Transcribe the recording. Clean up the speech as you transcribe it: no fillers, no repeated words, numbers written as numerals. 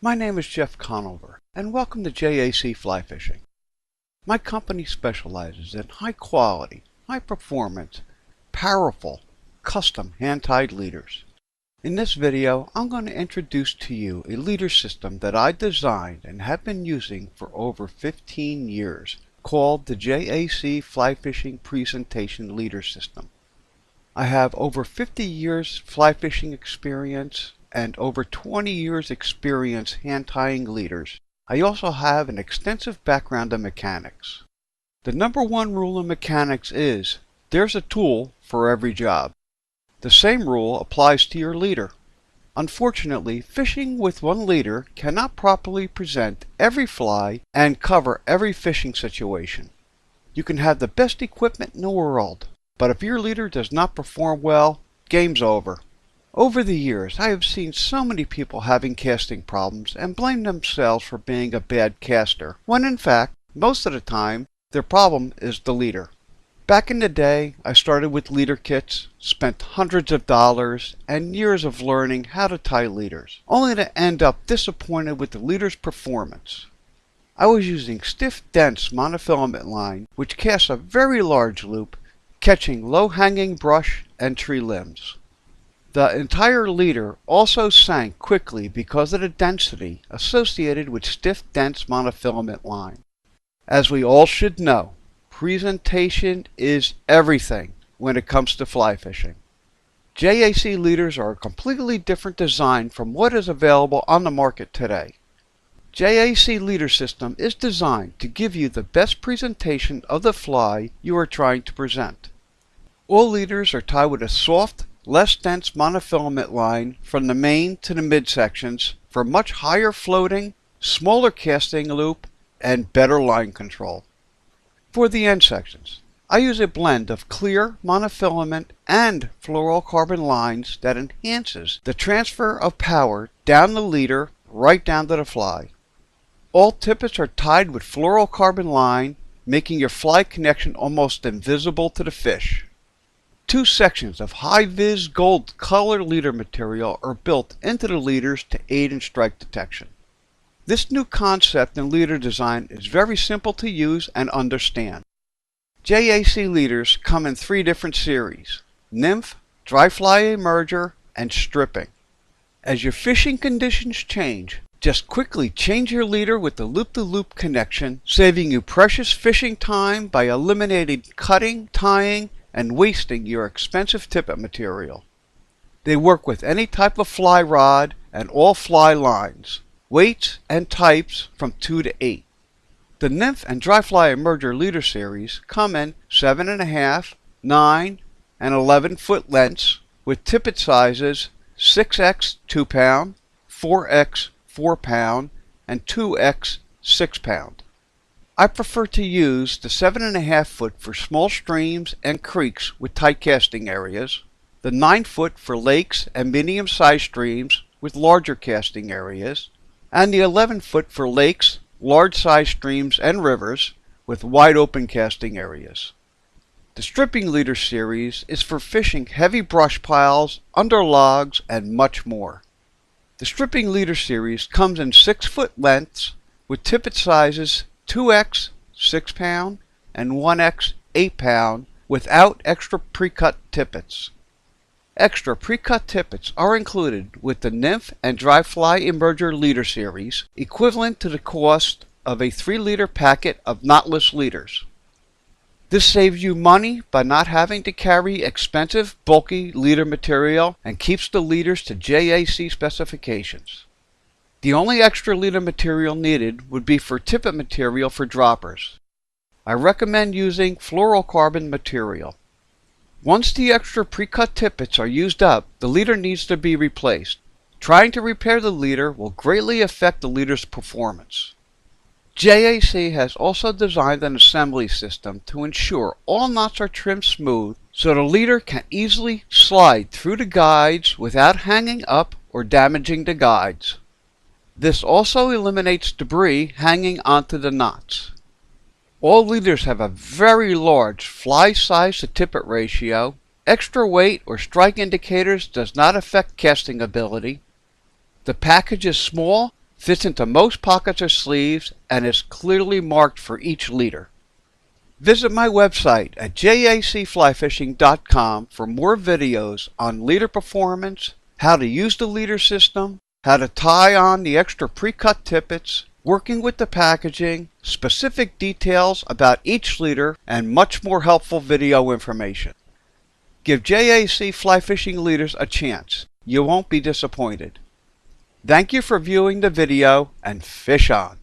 My name is Jeff Conover, and welcome to JAC Fly Fishing. My company specializes in high quality, high performance, powerful, custom hand-tied leaders. In this video, I'm going to introduce to you a leader system that I designed and have been using for over 15 years, called the JAC Fly Fishing Presentation Leader System. I have over 50 years fly fishing experience and over 20 years experience hand-tying leaders. I also have an extensive background in mechanics. The number one rule in mechanics is, there's a tool for every job. The same rule applies to your leader. Unfortunately, fishing with one leader cannot properly present every fly and cover every fishing situation. You can have the best equipment in the world, but if your leader does not perform well, game's over. Over the years, I have seen so many people having casting problems and blame themselves for being a bad caster, when in fact, most of the time, their problem is the leader. Back in the day, I started with leader kits, spent hundreds of dollars, and years of learning how to tie leaders, only to end up disappointed with the leader's performance. I was using stiff, dense monofilament line, which casts a very large loop, catching low-hanging brush and tree limbs. The entire leader also sank quickly because of the density associated with stiff, dense monofilament line. As we all should know, presentation is everything when it comes to fly fishing. JAC leaders are a completely different design from what is available on the market today. JAC leader system is designed to give you the best presentation of the fly you are trying to present. All leaders are tied with a soft, less dense monofilament line from the main to the midsections for much higher floating, smaller casting loop, and better line control. For the end sections, I use a blend of clear monofilament and fluorocarbon lines that enhances the transfer of power down the leader right down to the fly. All tippets are tied with fluorocarbon line, making your fly connection almost invisible to the fish. Two sections of high-vis gold color leader material are built into the leaders to aid in strike detection. This new concept in leader design is very simple to use and understand. JAC leaders come in three different series: nymph, dry fly emerger, and stripping. As your fishing conditions change, just quickly change your leader with the loop-to-loop connection, saving you precious fishing time by eliminating cutting, tying, and wasting your expensive tippet material. They work with any type of fly rod and all fly lines, weights and types from 2 to 8. The nymph and dry fly emerger leader series come in 7.5, 9, and 11 foot lengths with tippet sizes 6x 2 pound, 4x 4 pound, and 2x 6 pound. I prefer to use the 7.5 foot for small streams and creeks with tight casting areas, the 9 foot for lakes and medium-sized streams with larger casting areas, and the 11 foot for lakes, large-sized streams, and rivers with wide open casting areas. The stripping leader series is for fishing heavy brush piles, under logs, and much more. The stripping leader series comes in 6 foot lengths with tippet sizes 2x 6 pound and 1x 8 pound without extra pre-cut tippets. Extra pre-cut tippets are included with the nymph and dry fly emerger leader series, equivalent to the cost of a 3-liter packet of knotless leaders. This saves you money by not having to carry expensive, bulky leader material and keeps the leaders to JAC specifications. The only extra leader material needed would be for tippet material for droppers. I recommend using fluorocarbon material. Once the extra pre-cut tippets are used up, the leader needs to be replaced. Trying to repair the leader will greatly affect the leader's performance. JAC has also designed an assembly system to ensure all knots are trimmed smooth so the leader can easily slide through the guides without hanging up or damaging the guides. This also eliminates debris hanging onto the knots. All leaders have a very large fly size to tippet ratio. Extra weight or strike indicators does not affect casting ability. The package is small, fits into most pockets or sleeves, and is clearly marked for each leader. Visit my website at jacflyfishing.com for more videos on leader performance, how to use the leader system, how to tie on the extra pre-cut tippets, working with the packaging, specific details about each leader, and much more helpful video information. Give JAC Fly Fishing leaders a chance. You won't be disappointed. Thank you for viewing the video, and fish on!